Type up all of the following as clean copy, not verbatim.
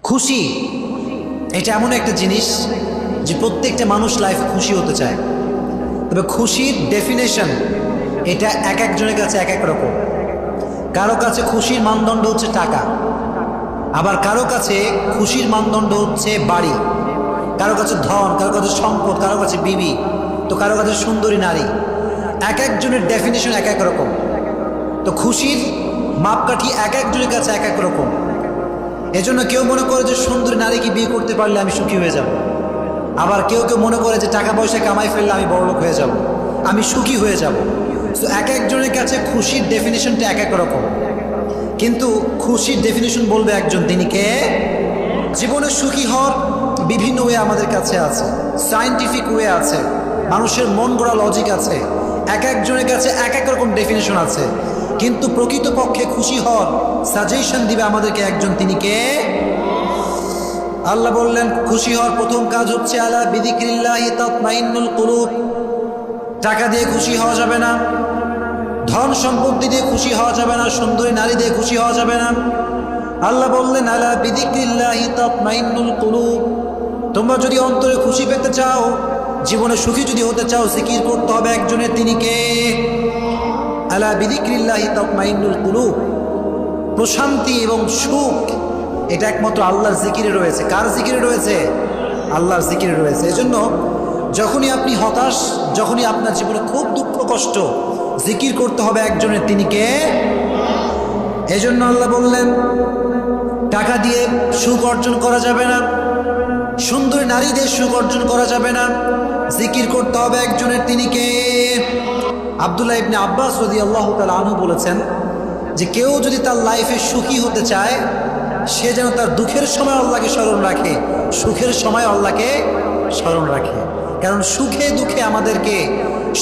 খুশি এটা এমন একটা জিনিস যে প্রত্যেকটা মানুষ লাইফে খুশি হতে চায়, তবে খুশির ডেফিনেশন এটা এক একজনের কাছে এক এক রকম। কারো কাছে খুশির মানদণ্ড হচ্ছে টাকা, আবার কারো কাছে খুশির মানদণ্ড হচ্ছে বাড়ি, কারো কাছে ধন, কারো কাছে সম্পদ, কারো কাছে বিবি, তো কারো কাছে সুন্দরী নারী। এক একজনের ডেফিনেশন এক এক রকম। তো খুশির মাপকাঠি এক একজনের কাছে এক এক রকম। এজন্য কেউ মনে করে যে সুন্দরী নারীকে বিয়ে করতে পারলে আমি সুখী হয়ে যাব, আবার কেউ কেউ মনে করে যে টাকা পয়সা কামাই ফেললে আমি বড়লোক হয়ে যাব, আমি সুখী হয়ে যাব। তো এক একজনের কাছে খুশির ডেফিনেশনটা এক এক রকম, কিন্তু খুশির ডেফিনেশন বলবে একজন, তিনি কে? জীবনে সুখী হওয়ার বিভিন্ন ওয়ে আমাদের কাছে আছে, সায়েন্টিফিক ওয়ে আছে, মানুষের মন গড়া লজিক আছে, এক একজনের কাছে এক এক রকম ডেফিনেশন আছে। কিন্তু প্রকৃতপক্ষে খুশি হওয়ার সাজেশন দিবে আমাদেরকে একজন, তিনি কে? আল্লাহ বললেন খুশি হওয়ার প্রথম কাজ হচ্ছে আলা বিযিকরিল্লাহি তাতমাইন্নুল কুলুব। টাকা দিয়ে খুশি হওয়া যাবে না, ধন সম্পত্তি দিয়ে খুশি হওয়া যাবে না, সুন্দরী নারী দিয়ে খুশি হওয়া যাবে না। আল্লাহ বললেন আলা বিযিকরিল্লাহি তাতমাইন্নুল কুলুব। তোমরা যদি অন্তরে খুশি পেতে চাও, জীবনে সুখী যদি হতে চাও, জিকির করতে হবে একজনের, তিনি কে? আলা বিযিকরিল্লাহি তাতমাইন্নুল কুলুব। প্রশান্তি এবং সুখ এটা একমাত্র আল্লাহর জিকিরে রয়েছে। কার জিকিরে রয়েছে? আল্লাহর জিকিরে রয়েছে। এজন্য যখনই আপনি হতাশ, যখনই আপনার জীবনে খুব দুঃখ কষ্ট, জিকির করতে হবে একজনের, তিনি কে? এজন্য আল্লাহ বললেন টাকা দিয়ে সুখ অর্জন করা যাবে না, সুন্দরী নারী দিয়ে সুখ অর্জন করা যাবে না, জিকির করতে হবে একজনের, তিনি কে? আব্দুল্লাহ ইবনে আব্বাস রাদিয়াল্লাহু তাআলা আনহু বলেছেন যে কেউ যদি তার লাইফে সুখী হতে চায়, সে যেন তার দুঃখের সময় আল্লাহকে স্মরণ রাখে, সুখের সময় আল্লাহকে স্মরণ রাখে। কারণ সুখে দুঃখে আমাদেরকে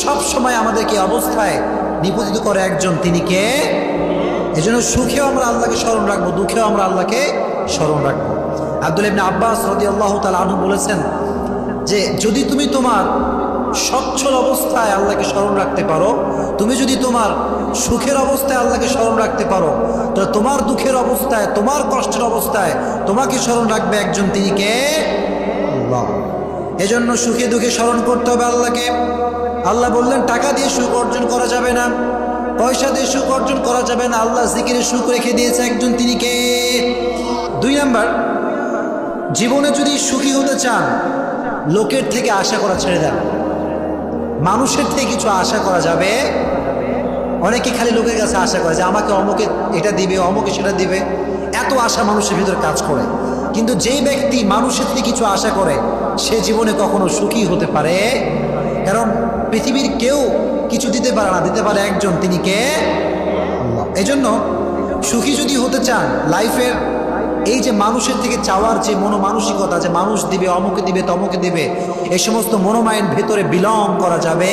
সব সময় আমাদেরকে অবস্থায় নিপতিত করে একজন, তিনি কে? এজন্য সুখেও আমরা আল্লাহকে স্মরণ রাখবো, দুঃখেও আমরা আল্লাহকে স্মরণ রাখবো। আব্দুল্লাহ ইবনে আব্বাস রাদিয়াল্লাহু তাআলা আনহু বলেছেন যে যদি তুমি তোমার সচ্ছল অবস্থায় আল্লাহকে স্মরণ রাখতে পারো, তুমি যদি তোমার সুখের অবস্থায় আল্লাহকে স্মরণ রাখতে পারো, তাহলে তোমার দুঃখের অবস্থায়, তোমার কষ্টের অবস্থায় তোমাকে স্মরণ রাখবে একজন, তিনি কে? আল্লাহ। এজন্য সুখে দুঃখে স্মরণ করতে হবে আল্লাহকে। আল্লাহ বললেন টাকা দিয়ে সুখ অর্জন করা যাবে না, পয়সা দিয়ে সুখ অর্জন করা যাবে না, আল্লাহ জিকিরে সুখ রেখে দিয়েছে একজন, তিনি কে? 2 নাম্বার, জীবনে যদি সুখী হতে চান, লোকের থেকে আশা করা ছেড়ে দেন। মানুষের থেকে কিছু আশা করা যাবে। অনেকে খালি লোকের কাছে আশা করে যে আমাকে অমুকে এটা দিবে, অমুকে সেটা দিবে, এত আশা মানুষের ভিতরে কাজ করে। কিন্তু যেই ব্যক্তি মানুষের থেকে কিছু আশা করে, সে জীবনে কখনো সুখী হতে পারে। কারণ পৃথিবীর কেউ কিছু দিতে পারে না, দিতে পারে একজন, তিনি কে? আল্লাহ। এজন্য সুখী যদি হতে চান লাইফের, এই যে মানুষের থেকে চাওয়ার যে মনোমানসিকতা, যে মানুষ দিবে, অমুকে দিবে, তমুকে দিবে, এই সমস্ত মনোমাইন্ড ভেতরে বিলং করা যাবে।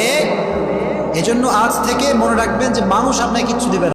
এজন্য আজ থেকে মনে রাখবেন যে মানুষ আপনাকে কিচ্ছু দিবে না।